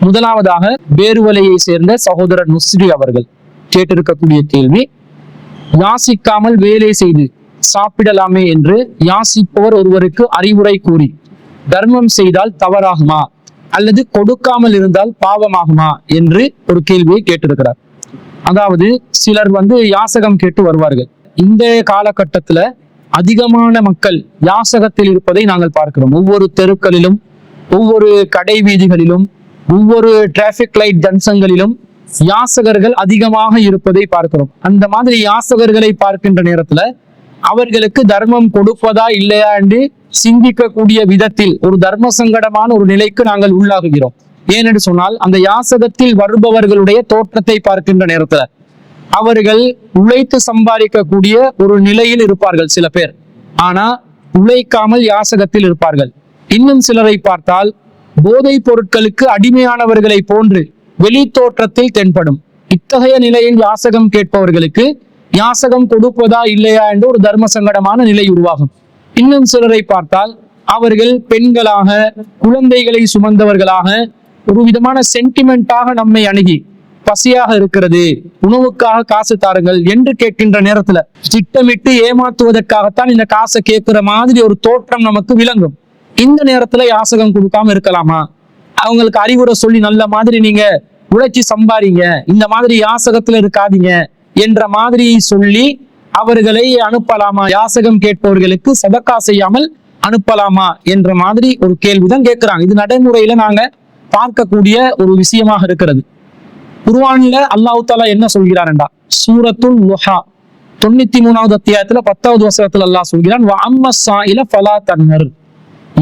முதலாவதாக பேருவலையை சேர்ந்த சகோதரர் நுஸ்ரி அவர்கள் கேட்டிருக்கக்கூடிய கேள்வி, யாசிக்காமல் வேலை செய்து சாப்பிடலாமே என்று யாசிப்பவர் ஒருவருக்கு அறிவுரை கூறி தர்மம் செய்தால் தவறாகுமா அல்லது கொடுக்காமல் இருந்தால் பாவமாகுமா என்று ஒரு கேள்வியை கேட்டிருக்கிறார். அதாவது சிலர் யாசகம் கேட்டு வருவார்கள். இந்த காலகட்டத்துல அதிகமான மக்கள் யாசகத்தில் இருப்பதை நாங்கள் பார்க்கிறோம். ஒவ்வொரு தெருக்களிலும், ஒவ்வொரு கடை வீதிகளிலும், ஒவ்வொரு டிராபிக் லைட் ஜங்ஷன்களிலும் யாசகர்கள் அதிகமாக இருப்பதை பார்க்கிறோம். அந்த மாதிரி யாசகர்களை பார்க்கின்ற நேரத்துல அவர்களுக்கு தர்மம் கொடுப்பதா இல்லையா என்று சிந்திக்கக்கூடிய விதத்தில் ஒரு தர்ம சங்கடமான ஒரு நிலைக்கு நாங்கள் உள்ளாகுகிறோம். ஏனென்று சொன்னால், அந்த யாசகத்தில் வருபவர்களுடைய தோற்றத்தை பார்க்கின்ற நேரத்துல அவர்கள் உழைத்து சம்பாதிக்கக்கூடிய ஒரு நிலையில் இருப்பார்கள் சில பேர். ஆனா உழைக்காமல் யாசகத்தில் இருப்பார்கள். இன்னும் சிலரை பார்த்தால் போதைப் பொருட்களுக்கு அடிமையானவர்களை போன்று வெளி தோற்றத்தில் தென்படும். இத்தகைய நிலையில் யாசகம் கேட்பவர்களுக்கு யாசகம் கொடுப்பதா இல்லையா என்று ஒரு தர்ம சங்கடமான நிலை உருவாகும். இன்னும் சிலரை பார்த்தால் அவர்கள் பெண்களாக, குழந்தைகளை சுமந்தவர்களாக ஒரு விதமான சென்டிமெண்டாக நம்மை அணுகி, பசியாக இருக்கிறது, உணவுக்காக காசு தாருங்கள் என்று கேட்கின்ற நேரத்துல திட்டமிட்டு ஏமாத்துவதற்காகத்தான் இந்த காசை கேட்கிற மாதிரி ஒரு தோற்றம் நமக்கு விளங்கும். இந்த நேரத்துல யாசகம் கொடுக்காம இருக்கலாமா? அவங்களுக்கு அறிவுரை சொல்லி நல்ல மாதிரி நீங்க உழைச்சி சம்பாதிங்க, இந்த மாதிரி யாசகத்துல இருக்காதீங்க என்ற மாதிரி சொல்லி அவர்களை அனுப்பலாமா? யாசகம் கேட்பவர்களுக்கு சதக்கா செய்யாமல் அனுப்பலாமா என்ற மாதிரி ஒரு கேள்விதான் கேட்கிறாங்க. இது நடைமுறையில நாங்க பார்க்கக்கூடிய ஒரு விஷயமாக இருக்கிறது. குர்ஆன்ல அல்லாஹ் தஆலா என்ன சொல்கிறான்டா, சூரத்துல் லுஹா 93வது அத்தியாயத்துல 10வது வசனத்துல அல்லாஹ் சொல்கிறான், வ அம்ம ஸாயில ஃபலா தன்ஹர்,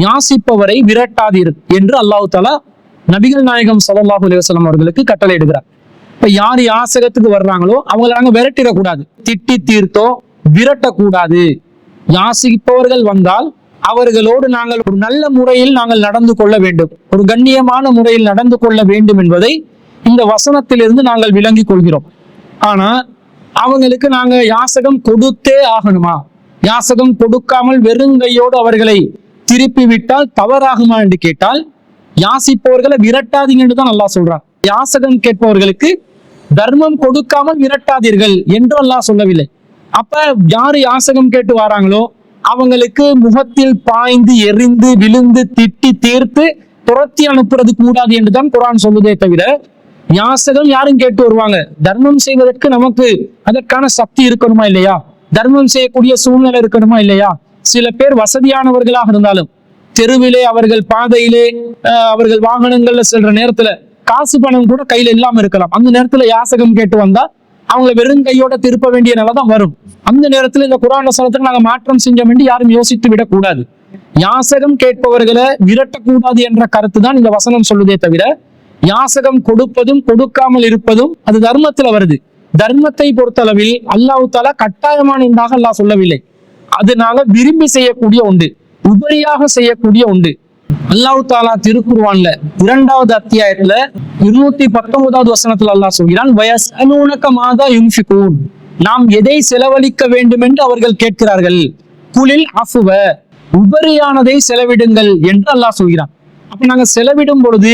யாசிப்பவரை விரட்டாதீர் என்று அல்லாஹ் தஆலா நபிகள் நாயகம் ஸல்லல்லாஹு அலைஹி வஸல்லம் அவர்களுக்கு கட்டளையிடுகிறார். இப்ப யார் யாசகத்துக்கு வர்றாங்களோ அவங்களை நாங்க விரட்டிடக்கூடாது, திட்டி தீர்த்தோ விரட்டக்கூடாது. யாசிப்பவர்கள் வந்தால் அவர்களோடு நாங்கள் ஒரு நல்ல முறையில் நாங்கள் நடந்து கொள்ள வேண்டும், ஒரு கண்ணியமான முறையில் நடந்து கொள்ள வேண்டும் என்பதை இந்த வசனத்திலிருந்து நாங்கள் விளங்கி கொள்கிறோம். ஆனா அவங்களுக்கு நாங்க யாசகம் கொடுத்தே ஆகணுமா? யாசகம் கொடுக்காமல் வெறுங்கையோடு அவர்களை திருப்பி விட்டால் தவறாகுமா என்று கேட்டால், யாசிப்பவர்களை விரட்டாதீங்கன்னு தான் அல்லாஹ் சொல்றான். யாசகம் கேட்பவர்களுக்கு தர்மம் கொடுக்காமல் விரட்டாதீர்கள் என்று அல்லாஹ் சொல்லவில்லை. அப்ப யாரு யாசகம் கேட்டு வராங்களோ அவங்களுக்கு முகத்தில் பாய்ந்து எரிந்து விழுந்து திட்டி தீர்த்து துரத்தி அனுப்புறது கூடாது என்றுதான் குர்ஆன் சொல்லுதே தவிர, யாசகம் யாரும் கேட்டு வருவாங்க, தர்மம் செய்வதற்கு நமக்கு அதற்கான சக்தி இருக்கணுமா இல்லையா? தர்மம் செய்யக்கூடிய சூழ்நிலை இருக்கணுமா இல்லையா? சில பேர் வசதியானவர்களாக இருந்தாலும் தெருவிலே, அவர்கள் பாதையிலே, அவர்கள் வாகனங்கள்ல செல்ற நேரத்துல காசு பணம் கூட கையில இல்லாம இருக்கலாம். அந்த நேரத்துல யாசகம் கேட்டு வந்தா அவங்களை வெறும் கையோட திருப்ப வேண்டிய நிலைதான் வரும். அந்த நேரத்துல இந்த குர்ஆன் வசனத்துக்கு நாங்க மாற்றம் செஞ்சோம் என்று யாரும் யோசித்து விடக்கூடாது. யாசகம் கேட்பவர்களை விரட்டக்கூடாது என்ற கருத்து தான் இந்த வசனம் சொல்லுதே தவிர, யாசகம் கொடுப்பதும் கொடுக்காமல் இருப்பதும் அது தர்மத்துல வருது. தர்மத்தை பொறுத்தளவில் அல்லாஹ் தஆலா கட்டாயமான ஒன்றாக அல்லாஹ் சொல்லவில்லை. அது நாங்க விரும்பி செய்யக்கூடிய ஒன்று, உபரியாக செய்யக்கூடிய ஒன்று. அல்லாஹ் தஆலா திருக்குர்ஆன்ல 2வது அத்தியாயத்துல 219வது வசனத்துல அல்லாஹ் சொல்கிறான், வயஸ்அலூனக மாதா யுன்ஃபிகூன், நாம் எதை செலவழிக்க வேண்டும் என்று அவர்கள் கேட்கிறார்கள், குலில் அஃப்வ, உபரியானதை செலவிடுங்கள் என்று அல்லாஹ் சொல்கிறான். அப்ப நாங்க செலவிடும் பொழுது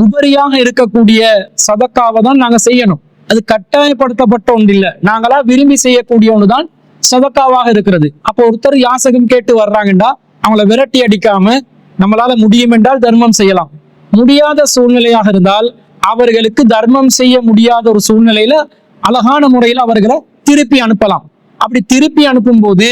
உபரியாக இருக்கக்கூடிய சதக்காவை தான் நாங்க செய்யணும். அது கட்டாயப்படுத்தப்பட்ட ஒன்று இல்லை, நாங்களா விரும்பி செய்யக்கூடிய ஒன்றுதான் சதக்காவாக இருக்கிறது. அப்போ ஒருத்தர் யாசகம் கேட்டு வர்றாங்கண்டா அவங்கள விரட்டி அடிக்காம நம்மளால முடியும் என்றால் தர்மம் செய்யலாம். முடியாத சூழ்நிலையாக இருந்தால் அவர்களுக்கு தர்மம் செய்ய முடியாத ஒரு சூழ்நிலையில அழகான முறையில் அவர்களை திருப்பி அனுப்பலாம். அப்படி திருப்பி அனுப்பும் போது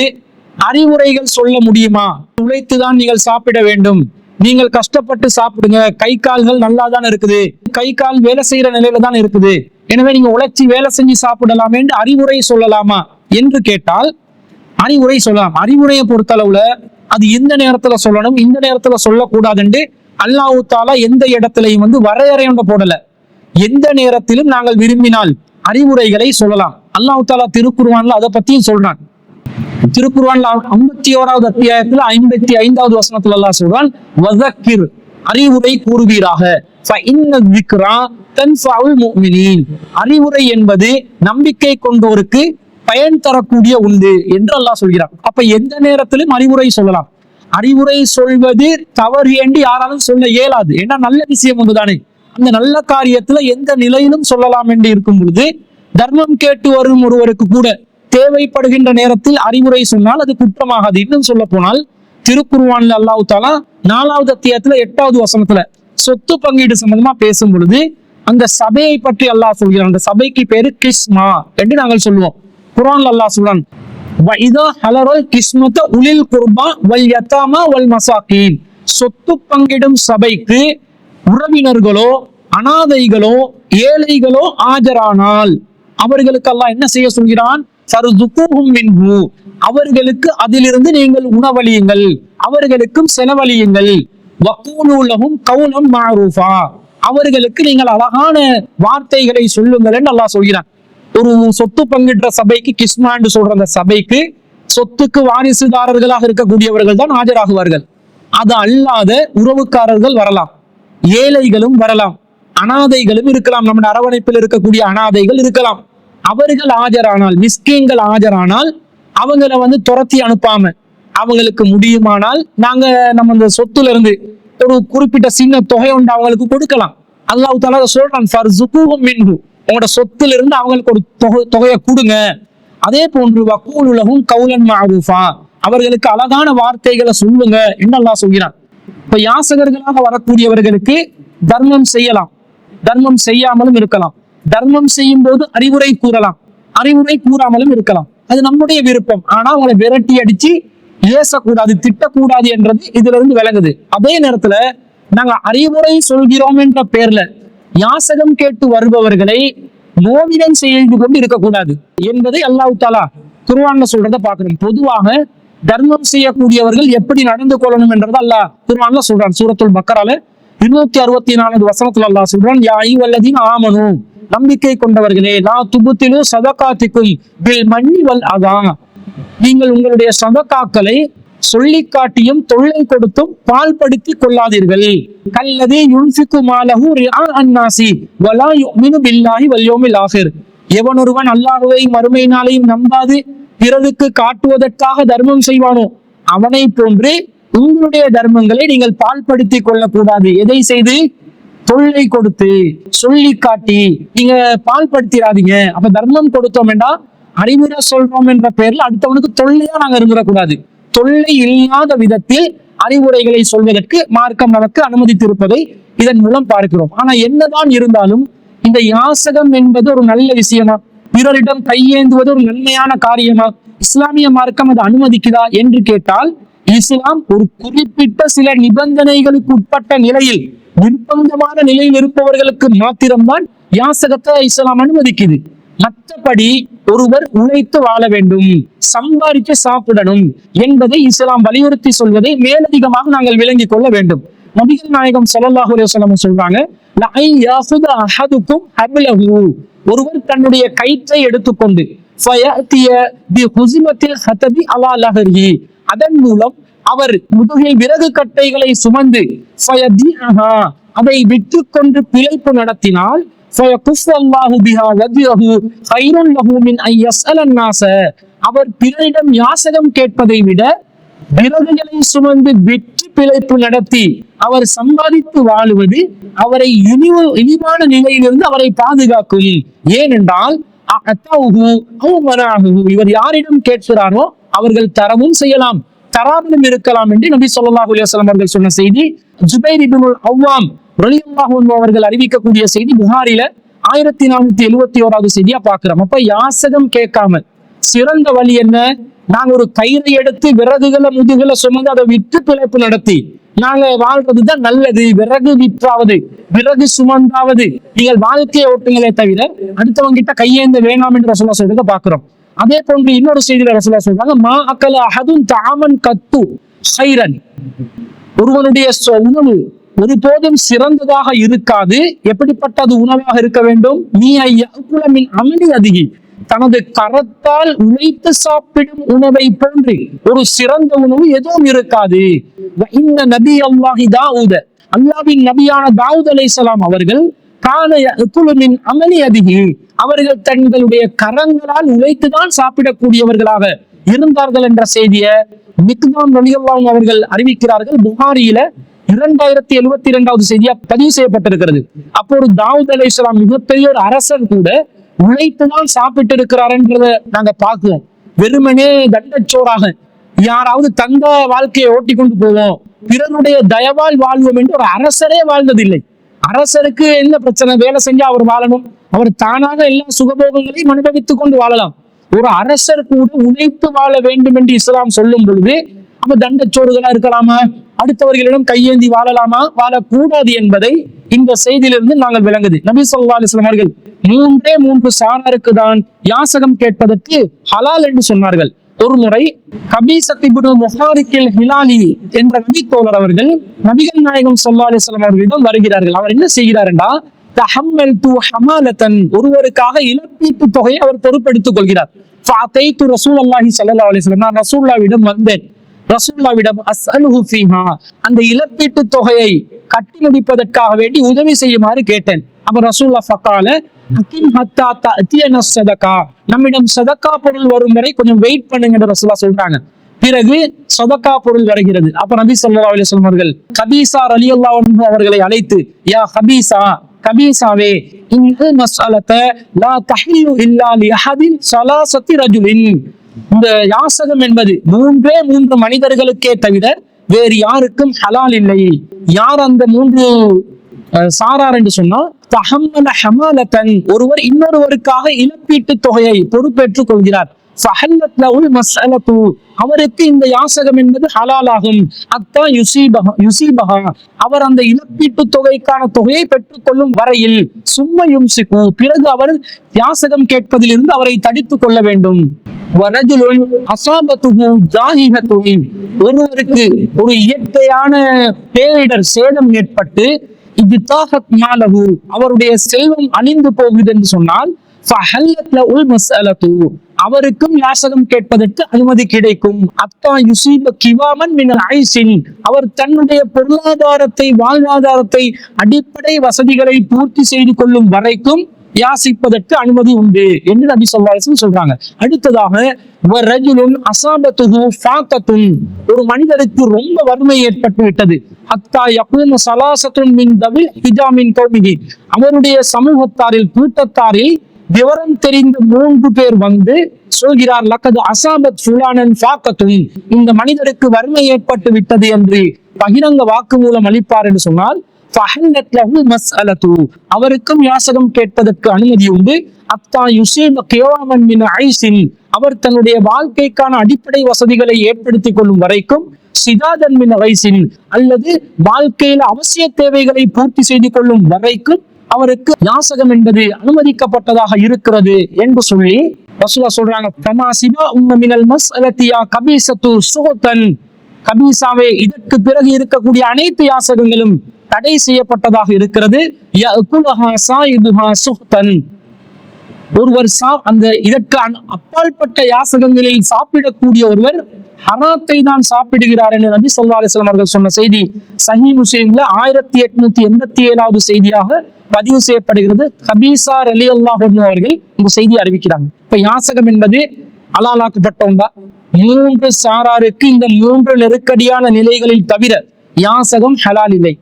அறிவுரைகள் சொல்ல முடியுமா? உழைத்துதான் நீங்கள் சாப்பிட வேண்டும், நீங்கள் கஷ்டப்பட்டு சாப்பிடுங்க, கை கால்கள் நல்லா தான் இருக்குது, கை கால் வேலை செய்யற நிலையில தான் இருக்குது, எனவே நீங்க உழைச்சி வேலை செஞ்சு சாப்பிடலாமே என்று அறிவுரை சொல்லலாமா என்று கேட்டால் அறிவுரை சொல்லலாம். அறிவுரையை பொறுத்தளவுல அது எந்த நேரத்துல சொல்லணும், இந்த நேரத்துல சொல்லக்கூடாது என்று அல்லாஹ் தஆலா எந்த இடத்திலையும் வரையறை போடல. எந்த நேரத்திலும் நாங்கள் விரும்பினால் அறிவுரைகளை சொல்லலாம். அல்லாஹ் தஆலா திருக்குர்ஆன்ல அதை பத்தியும் சொல்றான். திருக்குர்ஆன்ல 51வது அத்தியாயத்துல 55வது வசனத்துல அல்லாஹ் சொல்றான், வஸக்கிர், அறிவுரை கூறுவீராக, ஃபஇன்ன ذிக்ரா தன்ஃபஉல் முஃமினீன், அறிவுரை என்பது நம்பிக்கை கொண்டோருக்கு பயன் தரக்கூடிய உண்டு என்று அல்லாஹ் சொல்கிறான். அப்ப எந்த நேரத்திலும் அறிவுரை சொல்லலாம். அறிவுரை சொல்வது தவறு என்று யாராலும் சொல்ல இயலாது. ஏன்னா நல்ல விஷயம் ஒன்றுதானே. அந்த நல்ல காரியத்துல எந்த நிலையிலும் சொல்லலாம் என்று இருக்கும் பொழுது தர்மம் கேட்டு வரும் ஒருவருக்கு கூட தேவைப்படுகின்ற நேரத்தில் அறிவுரை சொன்னால் அது குற்றமாகாது. இன்னும் சொல்ல போனால் திருக்குர்ஆன்ல அல்லாஹ் தஆலா 4வது அத்தியாயத்துல 8வது வசனத்துல சொத்து பங்கீடு சம்பந்தமா பேசும் பொழுது அந்த சபையை பற்றி அல்லாஹ் சொல்கிறான். அந்த சபைக்கு பேரு கிஸ்மா என்று நாங்கள் சொல்லுவோம். குர்ஆன்ல அல்லாஹ் சொல்றான், வைதா ஹலரல் கிஸ்மத உலில் குர்பா வல் யதாமா வல் மசாகீன். சொத்து பங்கிடும் சபைக்கு உறவினர்களோ அனாதைகளோ ஏழைகளோ ஆஜரானால் அவர்களுக்கு அல்லாஹ் என்ன செய்ய சொல்கிறான்? அவர்களுக்கு அதிலிருந்து நீங்கள் உணவளியுங்கள், அவர்களுக்கும் செலவழியுங்கள். வக்கூலு லஹும் கௌலம் மஅரூஃபா, அவர்களுக்கு நீங்கள் அழகான வார்த்தைகளை சொல்லுங்கள் என்று அல்லாஹ் சொல்கிறான். ஒரு சொத்து பங்கிட்ட சபைக்கு கிஸ்மான்னு சொல்ற அந்த சபைக்கு சொத்துக்கு வாரிசுதாரர்களாக இருக்கக்கூடியவர்கள் தான் ஆஜராகுவார்கள். அது அல்லாத உறவுக்காரர்கள் வரலாம், ஏழைகளும் வரலாம், அனாதைகளும் இருக்கலாம். நம்ம அரவணைப்பில் இருக்கக்கூடிய அனாதைகள் இருக்கலாம். அவர்கள் ஆஜரானால், மிஸ்கீன்கள் ஆஜரானால் அவங்களை துரத்தி அனுப்பாம அவங்களுக்கு முடியுமானால் நாங்க நம்ம இந்த சொத்துல இருந்து ஒரு குறிப்பிட்ட சின்ன தொகை ஒன்று அவங்களுக்கு கொடுக்கலாம். அல்லாஹ் தஆலா சொல்றான், ஃபர்ஸுகுஹும் மின்ஹு, உங்களோட சொத்துல இருந்து அவங்களுக்கு ஒரு தொகையை கொடுங்க. அதே போன்று வக்கூலு லஹும் கௌலன் மஅரூஃபா, அவர்களுக்கு அழகான வார்த்தைகளை சொல்லுங்க என்று அல்லாஹ் சொல்கிறான். இப்ப யாசகர்களாக வரக்கூடியவர்களுக்கு தர்மம் செய்யலாம், தர்மம் செய்யாமலும் இருக்கலாம். தர்மம் செய்யும் போது அறிவுரை கூறலாம், அறிவுரை கூறாமலும் இருக்கலாம். அது நம்முடைய விருப்பம். ஆனா அவங்களை விரட்டி அடிச்சு ஏசக்கூடாது, திட்டக்கூடாது என்றது இதுல இருந்து விளங்குது. அதே நேரத்துல நாங்க அறிவுரை சொல்கிறோம் என்ற பேர்ல யாசகம் கேட்டு வருபவர்களை நோவினம் செய்து கொண்டு இருக்கக்கூடாது என்பதை அல்லாஹ் தஆலா குர்ஆன்ல சொல்றதை பார்க்கிறோம். பொதுவாக தர்மம் செய்யக்கூடியவர்கள் எப்படி நடந்து கொள்ளணும் என்றது அல்லாஹ் குர்ஆன்ல சொல்றான். சூரத்துல் பக்கரால 264வது வசனத்துல அல்லாஹ் சொல்றான், யா அய்யுஹல்லதீன ஆமனூ, நம்பிக்கை கொண்டவர்களே, லா துபுத்திலு சதகாத்திக்கும் பில் மன்னி வல் அதா, நீங்கள் உங்களுடைய சதகாக்களை சொல்லி காட்டியும் தொல்லை கொடுத்தும் பால்படுத்தி கொள்ளாதீர்கள். கல்லதீ யுன்ஃபிகு மாலஹு ரிஆ அன்னாசி வலா யுமினு பில்லாஹி வல் யௌமில் ஆகிர், எவனொருவன் அல்லாஹ்வையும் மறுமை நாளையும் நம்பாது பிறருக்கு காட்டுவதற்காக தர்மம் செய்வானோ அவனை போன்று உங்களுடைய தர்மங்களை நீங்கள் பால்படுத்தி கொள்ளக்கூடாது. எதை செய்து? தொல்லை கொடுத்து சொல்லி காட்டி நீங்க பால்படுத்திடாதீங்க. அப்ப தர்மம் கொடுத்தோம் என்றா அறிவுரை சொல்றோம் என்ற பெயர்ல அடுத்தவனுக்கு தொல்லையா நாங்க இருந்துடக்கூடாது. தொல்லை இல்லாத விதத்தில் அறிவுரைகளை சொல்வதற்கு மார்க்கம் நமக்கு அனுமதித்திருப்பதை இதன் மூலம் பார்க்கிறோம். ஆனா என்னதான் இருந்தாலும் இந்த யாசகம் என்பது ஒரு நல்ல விஷயமா, பிறரிடம் கையேந்துவது ஒரு நன்மையான காரியமா, இஸ்லாமிய மார்க்கம் அதை அனுமதிக்குதா என்று கேட்டால், இஸ்லாம் ஒரு குறிப்பிட்ட சில நிபந்தனைகளுக்கு உட்பட்ட நிலையில், நிர்பந்தமான நிலையில் இருப்பவர்களுக்கு மாத்திரம்தான் யாசகத்தை இஸ்லாம் அனுமதிக்குது. மற்றபடி ஒருவர் உழைத்து வாழ வேண்டும், சம்பாதிக்க சாப்பிடணும் என்பதை இஸ்லாம் வலியுறுத்தி சொல்வதை மேலதிகமாக நாங்கள் விளங்கிக் கொள்ள வேண்டும். நபிகள் நாயகம் ஸல்லல்லாஹு அலைஹி வஸல்லம் சொல்றாங்க, லஐ யாஃபுத அஹதுக்கும் ஹப்லஹு, ஒருவர் தன்னுடைய கயிற்றை எடுத்துக்கொண்டு ஃபயஅதிய பிஹுஸிமத்தில் ஹதபி அலா லஹரிஹி, அதன் மூலம் அவர் முதுகில் விறகு கட்டைகளை சுமந்து ஃபயதிஹா, அதை விட்டு கொண்டு பிழைப்பு நடத்தினால் அவர் பிறரிடம் யாசகம் கேட்பதை விட விறகுகளை சுமந்து வெற்றி பிழைப்பு நடத்தி அவர் சம்பாதித்து வாழுவது அவரை இழிவான நிலையிலிருந்து அவரை பாதுகாக்கும். ஏனென்றால் இவர் யாரிடம் கேட்கிறாரோ அவர்கள் தரவும் செய்யலாம், தராமலும் இருக்கலாம் என்று நபி ஸல்லல்லாஹு அலைஹி வஸல்லம் அவர்கள் சொன்ன செய்தி ஜுபைர் இப்னுல் அவ்வாம் ரலியல்லாஹு அன்ஹு அவர்கள் அறிவிக்கக்கூடிய செய்தி புகாரில 1471வது செய்தியா பார்க்கிறோம். அப்ப யாசகம் கேட்காம சிறந்த வழி என்ன? நாங்க ஒரு கயிறை எடுத்து விறகுகளை முதுகுல சுமந்து அதை விற்று பிழைப்பு நடத்தி நாங்க வாழ்றதுதான் நல்லது. விறகு விற்றாவது விறகு சுமந்தாவது நீங்கள் வாழ்க்கையை ஓட்டுங்களே தவிர அடுத்தவங்க கிட்ட கையேந்த வேணாம் என்று ரசூலுல்லாஹ் சொல்றதை பார்க்கிறோம். அதே போன்று இன்னொரு செய்தியில ரசூலுல்லாஹ் சொல்றாங்க, மா அக்கல அஹதுன் தஆமன் கத்து கைரன், ஒருவனுடைய உணவு ஒருபோதும் சிறந்ததாக இருக்காது. எப்படிப்பட்டது உணவாக இருக்க வேண்டும்? நீ ஐயகுலமின் அமளி அதிகி, தனது கரத்தால் உழைத்து சாப்பிடும் உணவை போன்று ஒரு சிறந்த உணவு எதுவும் இருக்காது. இந்த நபி அல்லாஹி தாவூத, அல்லாஹ்வின் நபியான தாவூத் அலைஹிஸ்ஸலாம் அவர்கள் கான யகுலுமின் அமளி அதிகி, அவர்கள் தங்களுடைய கரங்களால் உழைத்துதான் சாப்பிடக்கூடியவர்களாக இருந்தார்கள் என்ற செய்தியை மிக்தாம் ரலியல்லாஹு அவர்கள் அறிவிக்கிறார்கள். புகாரியில 2072வது செய்தியா பதிவு செய்யப்பட்டிருக்கிறது. அப்போ ஒரு தாவூத் அலைஹிஸ்ஸலாம் மிகப்பெரிய ஒரு அரசர் கூட உழைத்துதான் சாப்பிட்டு இருக்கிறாருன்றத நாங்க பார்க்கிறோம். வெறுமனே தண்டச்சோறாக யாராவது தங்க வாழ்க்கையை ஓட்டி கொண்டு போவோம், பிறனுடைய தயவால் வாழ்வோம் என்று ஒரு அரசரே வாழ்ந்ததில்லை. அரசருக்கு என்ன பிரச்சனை? வேலை செஞ்சா அவர் வாழணும், அவர் தானாக எல்லா சுகபோகங்களையும் அனுபவித்துக் கொண்டு வாழலாம். ஒரு அரசர் கூட உழைத்து வாழ வேண்டும் என்று இஸ்லாம் சொல்லும் பொழுது அப்ப தண்டச்சோறுகளா இருக்கலாமா? அடுத்தவர்களிடம் கையேந்தி வாழலாமா? வாழக்கூடாது என்பதை இந்த செய்தியிலிருந்து நாங்கள் விளங்குது. நபி ஸல்லல்லாஹு அலைஹி வஸல்லம் அவர்கள் 3 சாராருக்கு தான் யாசகம் கேட்பதற்கு ஹலால் என்று சொன்னார்கள். ஒரு முறை கபீஸத் இப்னு முஹாரிக்கில் ஹிலாலி என்ற நபி தோழர் அவர்கள் நபிகள் நாயகம் ஸல்லல்லாஹு அலைஹி வஸல்லம் அவர்களிடம் வருகிறார்கள். அவர் என்ன செய்கிறார் என்றால், தஹம்மல்து ஹமாலத்தன், ஒருவருக்காக இழப்பீட்டு தொகையை அவர் பொறுப்பெடுத்துக் கொள்கிறார். ஃபஅதைது ரசூலுல்லாஹி ஸல்லல்லாஹு அலைஹி வஸல்லம், நான் ரசூலுல்லாஹ்விடம் வந்தேன். ரசூலுல்லாஹ்விடம் அஸ்அலுஹு ஃபீஹா, அந்த இழப்பீட்டு தொகையை கட்டி முடிப்பதற்காக வேண்டி உதவி செய்யுமாறு கேட்டேன். அப்ப ரசூலுல்லாஹ் ஃபகால அகிம் ஹத்தா தஅதியன ஸதகா, நம்மிடம் சதகா பொருள் வரும் வரை கொஞ்சம் வெயிட் பண்ணுங்க என்று ரசூலுல்லாஹ் சொல்றாங்க. பிறகு சதகா பொருள் வருகிறது. அப்ப நபி ஸல்லல்லாஹு அலைஹி வஸல்லம் அவர்கள் கபீஸா ரலியல்லாஹு அன்ஹு அவர்களை அழைத்து, யா கபீஸா, கபீஸாவே, இந்த மஸ்அலத லா தஹில்லு இல்லா லி அஹதின் ஸலாஸத்தி ரஜுலின், இந்த யாசகம் என்பது 3 மனிதர்களுக்கே தவிர வேறு யாருக்கும் ஹலால் இல்லை. யார் அந்த 3 சாரார் என்று சொன்னா, தஹம்மல ஹமாலத்தன், ஒருவர் இன்னொருவருக்காக இழப்பீட்டு தொகையை பொறுப்பேற்றுக் கொள்கிறார். ஃபஹல்லத் லஹுல் மஸ்அலத்து, அவருக்கு இந்த யாசகம் என்பது ஹலாலாகும். அத்தா யுசீபஹா, அவர் அந்த இழப்பீட்டு தொகைக்கான தொகையை பெற்றுக் கொள்ளும் வரையில். சும்ம யும்சிகு, பிறகு அவர் யாசகம் கேட்பதிலிருந்து அவரை தடுத்துக் கொள்ள வேண்டும். வரஜுலுன் அஸாபத்துஹு ஜாஹிஹத்துன், ஒருவருக்கு ஒரு இயற்கையான பேரிடர் சேதம் ஏற்பட்டு இஜ்தாஹத் மாலஹு, அவருடைய செல்வம் அழிந்து போகுது என்று சொன்னால், ஃபஹல்லத் லஹுல் மஸ்அலத்து, அவருக்கும் யாசகம் கேட்பதற்கு அனுமதி கிடைக்கும். அத்தா யுசீப கிவாமன் மினல் ஐஸின், அவர் தன்னுடைய பொருளாதாரத்தை, வாழ்வாதாரத்தை, அடிப்படை வசதிகளை பூர்த்தி செய்து கொள்ளும் வரைக்கும் யாசிப்பதற்கு அனுமதி உண்டு என்று நபி ஸல்லல்லாஹு அலைஹி வஸல்லம் சொல்றாங்க. அடுத்ததாக வரஜுலுன் அஸாபத்துஹு ஃபாகத்துன், ஒரு மனிதருக்கு ரொம்ப வறுமை ஏற்பட்டு விட்டது. ஹத்தா யகூம ஸலாஸத்துன் மின் தவில் ஹிஜாமின் கௌமிஹி, அவருடைய சமூகத்தாரில், கூட்டத்தாரில் விவரம் தெரிந்த 3 பேர் வந்து சொல்கிறார், லக்கது அஸாபத் ஃபுலானன் ஃபாகத்துன், இந்த மனிதருக்கு வறுமை ஏற்பட்டு விட்டது என்று பகிரங்க வாக்குமூலம் அளிப்பார் என்று சொன்னால், ஃபஹல்லத் லஹுல் மஸ்அலத்து, அவருக்கும் யாசகம் கேட்பதற்கு அனுமதி உண்டு. அத்தா யுஸீப கியாமன் மின் ஐஸின், அவர் தன்னுடைய வாழ்க்கைக்கான அடிப்படை வசதிகளை ஏற்படுத்திக் கொள்ளும் வரைக்கும், சிதாதன் மின் ஐஸின், அல்லது வாழ்க்கையில அவசிய தேவைகளை பூர்த்தி செய்து கொள்ளும் வரைக்கும் அவருக்கு யாசகம் என்பது அனுமதிக்கப்பட்டதாக இருக்கிறது என்று சொல்லி ரசூலுல்லாஹ் சொல்றாங்க. ஃபமா சிபா உம்ம மினல் மஸ்அலத்தி யா கபீஸத்து சுஹ்தன், கபீஸாவே, இதற்கு பிறகு இருக்கக்கூடிய அனைத்து யாசகங்களும் தடை செய்யப்பட்டதாக இருக்கிறது. யஅகுலுஹா ஸாயிதுஹா சுஹ்தன், ஒருவர் அந்த இதற்கு அப்பாற்பட்ட யாசகங்களில் சாப்பிடக்கூடிய ஒருவர் ஹராத்தை தான் சாப்பிடுகிறார் என்று நபி ஸல்லல்லாஹு அலைஹி வஸல்லம் அவர்கள் சொன்ன செய்தி சஹீஹ் முஸ்லிம்ல 1887வது செய்தியாக பதிவு செய்யப்படுகிறது. கபீஸா ரலியல்லாஹு அன்ஹு அவர்கள் இந்த செய்தியை அறிவிக்கிறாங்க. இப்ப யாசகம் என்பது ஹலாலாக்கப்பட்ட ஒன்றா? 3 சாராருக்கு இந்த 3 நெருக்கடியான நிலைகளில் தவிர யாசகம் ஹலால் இல்லை.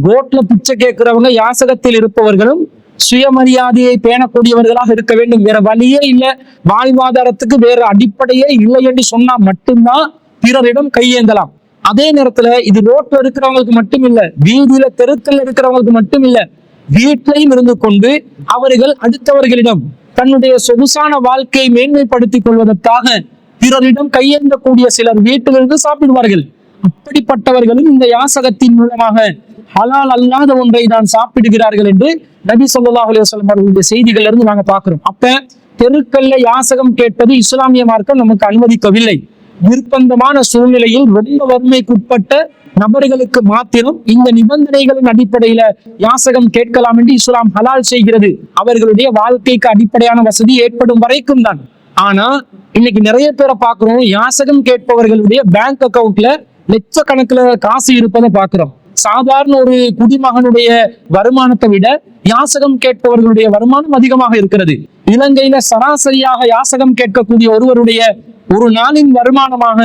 ரோட்ல பிச்சை கேட்கிறவங்க யாசகத்தில் இருப்பவர்களும் சுயமரியாதையை பேணக்கூடியவர்களாக இருக்க வேண்டும். வேற வழியே இல்லை, வாழ்வாதாரத்துக்கு வேற அடிப்படையே இல்லை என்று சொன்னா மட்டும்தான் பிறரிடம் கையேந்தலாம். அதே நேரத்துல இது ரோட்ல இருக்கிறவங்களுக்கு மட்டும் இல்ல, வீதியில தெருக்கல்ல இருக்கிறவங்களுக்கு மட்டும் இல்ல, வீட்டிலையும் இருந்து கொண்டு அவர்கள் அடுத்தவர்களிடம் தன்னுடைய சொகுசான வாழ்க்கையை மேன்மைப்படுத்திக் கொள்வதற்காக பிறரிடம் கையேந்தக்கூடிய சிலர் வீட்டிலிருந்து சாப்பிடுவார்கள். அப்படிப்பட்டவர்களும் இந்த யாசகத்தின் மூலமாக ஹலால் அல்லாத ஒன்றை தான் சாப்பிடுகிறார்கள் என்று நபி ஸல்லல்லாஹு அலைஹி வஸல்லம் அவர்களுடைய செய்திகள் இருந்து நாங்க பாக்குறோம். அப்ப தெருக்கல்ல யாசகம் கேட்பது இஸ்லாமிய மார்க்கம் நமக்கு அனுமதிக்கவில்லை. நிர்பந்தமான சூழ்நிலையில் ரொம்ப வறுமைக்குட்பட்ட நபர்களுக்கு மாத்திரம் இந்த நிபந்தனைகளின் அடிப்படையில யாசகம் கேட்கலாம் என்று இஸ்லாம் ஹலால் செய்கிறது. அவர்களுடைய வாழ்க்கைக்கு அடிப்படையான வசதி ஏற்படும் வரைக்கும் தான். ஆனா இன்னைக்கு நிறைய பேரை பாக்குறோம், யாசகம் கேட்பவர்களுடைய பேங்க் அக்கவுண்ட்ல லட்சக்கணக்கில் காசு இருப்பதை பாக்குறோம். சாதாரண ஒரு குடிமகனுடைய வருமானத்தை விட யாசகம் கேட்பவர்களுடைய வருமானம் அதிகமாக இருக்கிறது. இலங்கையில சராசரியாக யாசகம் கேட்கக்கூடிய ஒருவருடைய ஒரு நாளின் வருமானமாக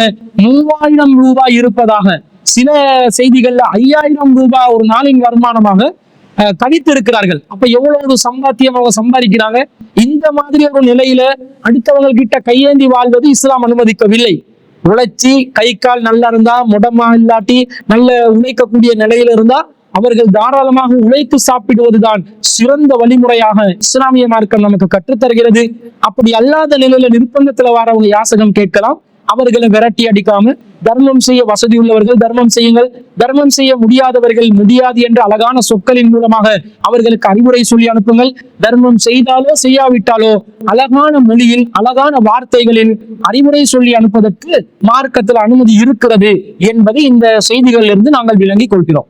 3000 ரூபாய் இருப்பதாக சில செய்திகள்ல 5000 ரூபாய் ஒரு நாளின் வருமானமாக கணித்து இருக்கிறார்கள். அப்ப எவ்வளவு ஒரு சம்பாத்தியம் அவங்க சம்பாதிக்கிறாங்க. இந்த மாதிரி ஒரு நிலையில அடுத்தவங்க கிட்ட கையேந்தி வாழ்வது இஸ்லாம் அனுமதிக்கவில்லை. உழைச்சி கை கால் நல்லா இருந்தா, முடமா இல்லாட்டி நல்ல உழைக்கக்கூடிய நிலையில இருந்தா அவர்கள் தாராளமாக உழைத்து சாப்பிடுவதுதான் சிறந்த வழிமுறையாக இஸ்லாமிய மார்க்கம் நமக்கு கற்றுத்தருகிறது. அப்படி அல்லாத நிலையில நிர்பந்தத்துல வரவங்க யாசகம் கேட்கலாம். அவர்களை விரட்டி அடிக்காம தர்மம் செய்ய வசதி உள்ளவர்கள் தர்மம் செய்யுங்கள், தர்மம் செய்ய முடியாதவர்கள் முடியாது என்ற அழகான சொற்களின் மூலமாக அவர்களுக்கு அறிவுரை சொல்லி அனுப்புங்கள். தர்மம் செய்தாலோ செய்யாவிட்டாலோ அழகான மொழியில் அழகான வார்த்தைகளில் அறிவுரை சொல்லி அனுப்புவதற்கு மார்க்கத்தில் அனுமதி இருக்கிறது என்பதை இந்த செய்திகளிலிருந்து நாங்கள் விளங்கிக் கொள்கிறோம்.